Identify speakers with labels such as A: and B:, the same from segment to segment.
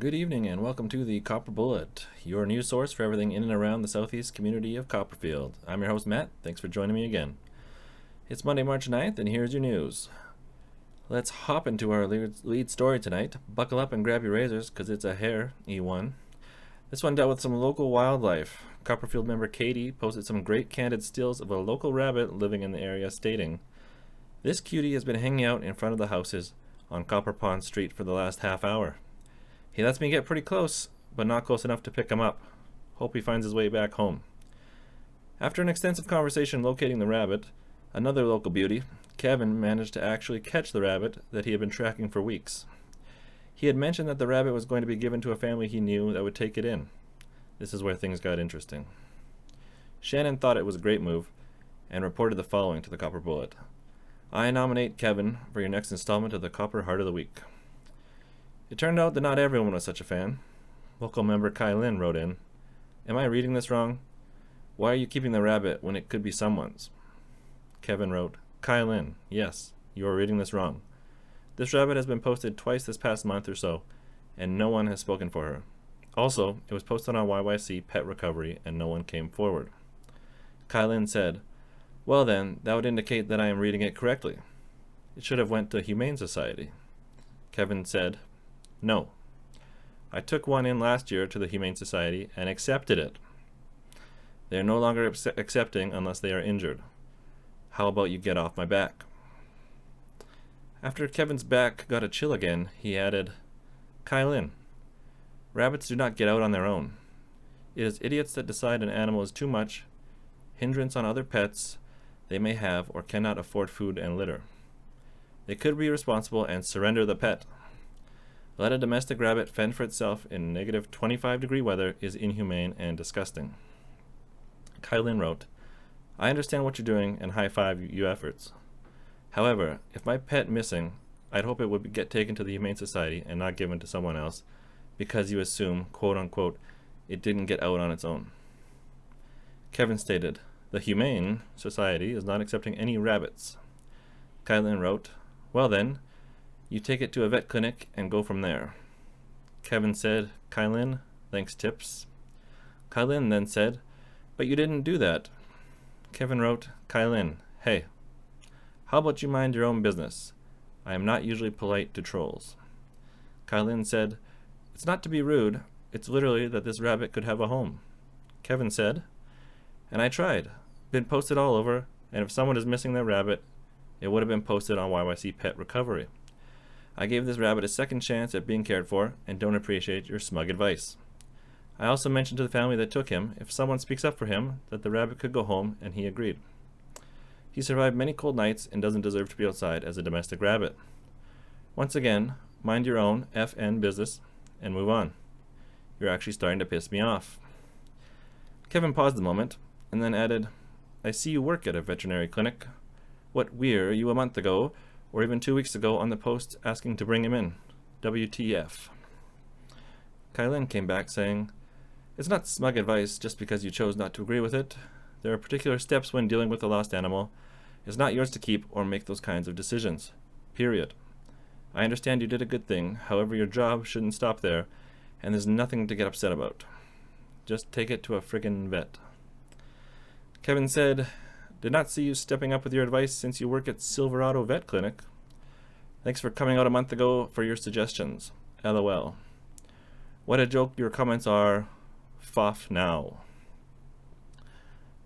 A: Good evening and welcome to the Copper Bullet, your news source for everything in and around the southeast community of Copperfield. I'm your host Matt, thanks for joining me again. It's Monday, March 9th, and here's your news. Let's hop into our lead story tonight. Buckle up and grab your razors, because it's a hairy one. This one dealt with some local wildlife. Copperfield member Katie posted some great candid stills of a local rabbit living in the area, stating, "This cutie has been hanging out in front of the houses on Copper Pond Street for the last half hour. He lets me get pretty close, but not close enough to pick him up. Hope he finds his way back home." After an extensive conversation locating the rabbit, another local beauty, Kevin, managed to actually catch the rabbit that he had been tracking for weeks. He had mentioned that the rabbit was going to be given to a family he knew that would take it in. This is where things got interesting. Shannon thought it was a great move and reported the following to the Copper Bullet. "I nominate Kevin for your next installment of the Copper Heart of the Week." It turned out that not everyone was such a fan. Local member Kai Lin wrote in, "Am I reading this wrong? Why are you keeping the rabbit when it could be someone's?" Kevin wrote, "Kai Lin, yes, you are reading this wrong. This rabbit has been posted twice this past month or so, and no one has spoken for her. Also, it was posted on YYC Pet Recovery, and no one came forward." Kai Lin said, "Well then, that would indicate that I am reading it correctly. It should have went to Humane Society." Kevin said, "No. I took one in last year to the Humane Society and accepted it. They are no longer accepting unless they are injured. How about you get off my back?" After Kevin's back got a chill again, he added, "Kai Lin, rabbits do not get out on their own. It is idiots that decide an animal is too much, hindrance on other pets they may have or cannot afford food and litter. They could be responsible and surrender the pet. Let a domestic rabbit fend for itself in negative 25-degree weather is inhumane and disgusting." Kai Lin wrote, "I understand what you're doing and high-five your efforts. However, if my pet missing, I'd hope it would get taken to the Humane Society and not given to someone else because you assume, quote-unquote, it didn't get out on its own." Kevin stated, "The Humane Society is not accepting any rabbits." Kai Lin wrote, "Well then, you take it to a vet clinic and go from there." Kevin said, "Kai Lin, thanks tips." Kai Lin then said, "But you didn't do that." Kevin wrote, "Kai Lin, hey, how about you mind your own business? I am not usually polite to trolls." Kai Lin said, "It's not to be rude, it's literally that this rabbit could have a home." Kevin said, "And I tried. Been posted all over, and if someone is missing their rabbit, it would have been posted on YYC Pet Recovery. I gave this rabbit a second chance at being cared for and don't appreciate your smug advice. I also mentioned to the family that took him, if someone speaks up for him, that the rabbit could go home, and he agreed. He survived many cold nights and doesn't deserve to be outside as a domestic rabbit. Once again, mind your own FN business and move on. You're actually starting to piss me off." Kevin paused a moment and then added, "I see you work at a veterinary clinic. What were you a month ago or even 2 weeks ago on the post asking to bring him in? WTF." Kai Lin came back saying, "It's not smug advice just because you chose not to agree with it. There are particular steps when dealing with a lost animal. It's not yours to keep or make those kinds of decisions. Period. I understand you did a good thing, however your job shouldn't stop there, and there's nothing to get upset about. Just take it to a friggin' vet." Kevin said, "Did not see you stepping up with your advice since you work at Silverado Vet Clinic. Thanks for coming out a month ago for your suggestions. LOL. What a joke your comments are. Foff now."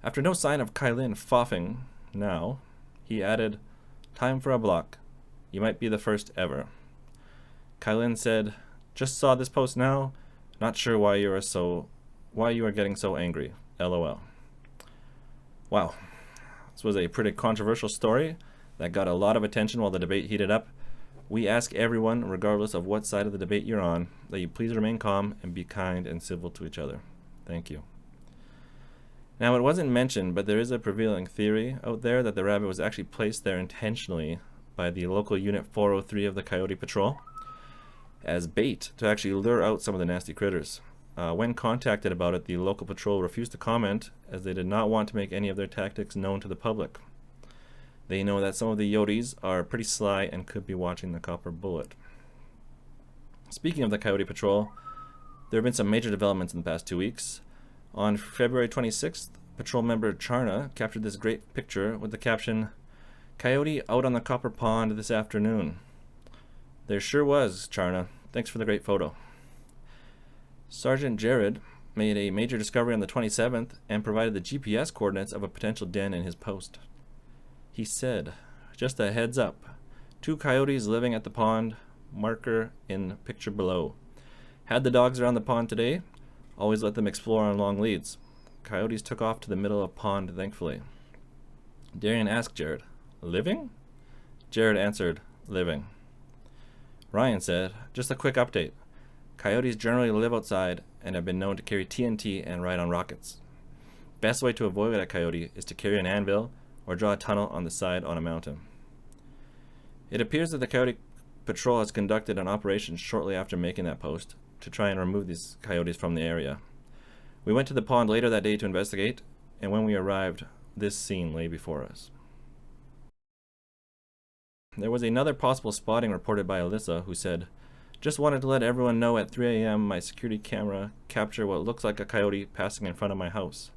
A: After no sign of Kai Lin foffing now, he added, "Time for a block. You might be the first ever." Kai Lin said, "Just saw this post now. Not sure why you are getting so angry. LOL." Wow. This was a pretty controversial story that got a lot of attention while the debate heated up. We ask everyone, regardless of what side of the debate you're on, that you please remain calm and be kind and civil to each other. Thank you. Now, it wasn't mentioned, but there is a prevailing theory out there that the rabbit was actually placed there intentionally by the local Unit 403 of the Coyote Patrol as bait to actually lure out some of the nasty critters. When contacted about it, the local patrol refused to comment as they did not want to make any of their tactics known to the public. They know that some of the Yotes are pretty sly and could be watching the Copper Bullet. Speaking of the Coyote Patrol, There have been some major developments in the past 2 weeks. On February 26th, patrol member Charna captured this great picture with the caption, "Coyote out on the Copper Pond this afternoon." There sure was, Charna. Thanks for the great photo. Sergeant Jared made a major discovery on the 27th and provided the GPS coordinates of a potential den in his post. He said, "Just a heads up, 2 coyotes living at the pond, marker in picture below. Had the dogs around the pond today, always let them explore on long leads. Coyotes took off to the middle of pond, thankfully." Darian asked Jared, "Living?" Jared answered, "Living." Ryan said, "Just a quick update. Coyotes generally live outside and have been known to carry TNT and ride on rockets. Best way to avoid a coyote is to carry an anvil or draw a tunnel on the side on a mountain." It appears that the Coyote Patrol has conducted an operation shortly after making that post to try and remove these coyotes from the area. We went to the pond later that day to investigate, and when we arrived, this scene lay before us. There was another possible spotting reported by Alyssa, who said, "Just wanted to let everyone know at 3 a.m. my security camera captured what looks like a coyote passing in front of my house.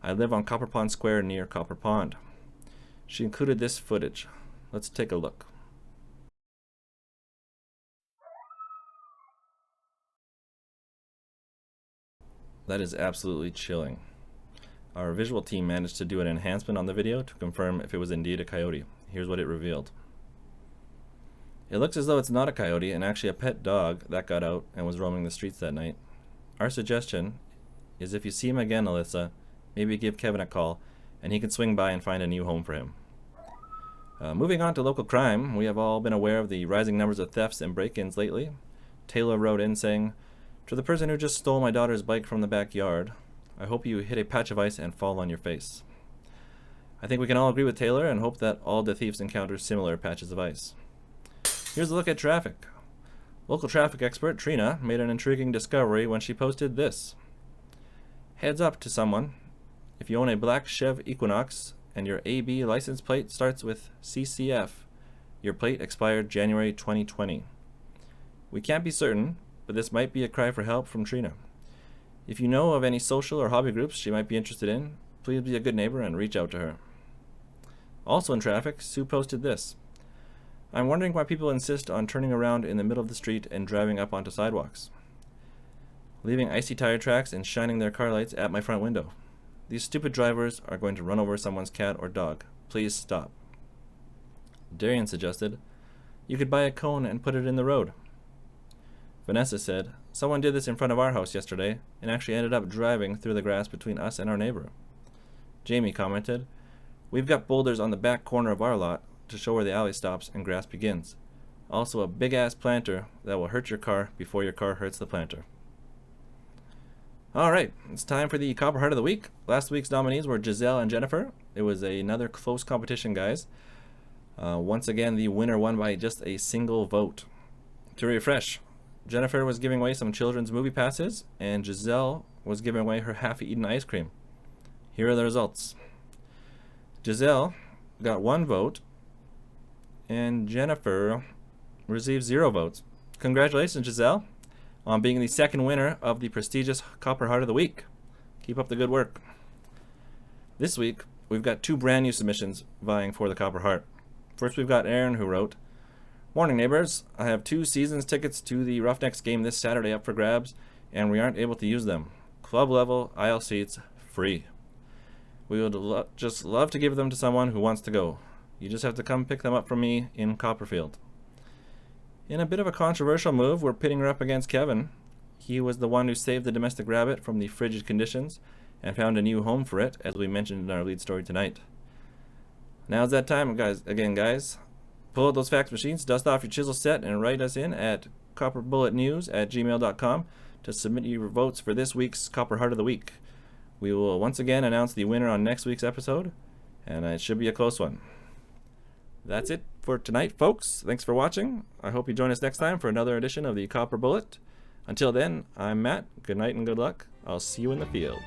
A: I live on Copper Pond Square near Copper Pond." She included this footage. Let's take a look. That is absolutely chilling. Our visual team managed to do an enhancement on the video to confirm if it was indeed a coyote. Here's what it revealed. It looks as though it's not a coyote and actually a pet dog that got out and was roaming the streets that night. Our suggestion is if you see him again, Alyssa, maybe give Kevin a call and he can swing by and find a new home for him. Moving on to local crime, we have all been aware of the rising numbers of thefts and break-ins lately. Taylor wrote in saying, "To the person who just stole my daughter's bike from the backyard, I hope you hit a patch of ice and fall on your face." I think we can all agree with Taylor and hope that all the thieves encounter similar patches of ice. Here's a look at traffic. Local traffic expert Trina made an intriguing discovery when she posted this. "Heads up to someone. If you own a black Chev Equinox and your AB license plate starts with CCF, your plate expired January 2020. We can't be certain, but this might be a cry for help from Trina. If you know of any social or hobby groups she might be interested in, please be a good neighbor and reach out to her." Also in traffic, Sue posted this. "I'm wondering why people insist on turning around in the middle of the street and driving up onto sidewalks. Leaving icy tire tracks and shining their car lights at my front window. These stupid drivers are going to run over someone's cat or dog. Please stop." Darian suggested, "You could buy a cone and put it in the road." Vanessa said, "Someone did this in front of our house yesterday and actually ended up driving through the grass between us and our neighbor." Jamie commented, "We've got boulders on the back corner of our lot to show where the alley stops and grass begins. Also a big-ass planter that will hurt your car before your car hurts the planter." Alright, it's time for the Copper Heart of the Week. Last week's nominees were Giselle and Jennifer. It was another close competition, guys. Once again, the winner won by just a single vote. To refresh, Jennifer was giving away some children's movie passes, and Giselle was giving away her half-eaten ice cream. Here are the results. Giselle got 1 vote, and Jennifer received 0 votes. Congratulations, Giselle, on being the second winner of the prestigious Copper Heart of the Week. Keep up the good work. This week, we've got 2 brand new submissions vying for the Copper Heart. First, we've got Aaron, who wrote, "Morning, neighbors. I have 2 seasons tickets to the Roughnecks game this Saturday up for grabs, and we aren't able to use them. Club level, aisle seats, free. We would just love to give them to someone who wants to go. You just have to come pick them up from me in Copperfield." In a bit of a controversial move, we're pitting her up against Kevin. He was the one who saved the domestic rabbit from the frigid conditions and found a new home for it, as we mentioned in our lead story tonight. Now's that time, guys. Pull out those fax machines, dust off your chisel set, and write us in at copperbulletnews@gmail.com to submit your votes for this week's Copper Heart of the Week. We will once again announce the winner on next week's episode, and it should be a close one. That's it for tonight, folks. Thanks for watching. I hope you join us next time for another edition of the Copper Bullet. Until then, I'm Matt. Good night and good luck. I'll see you in the field.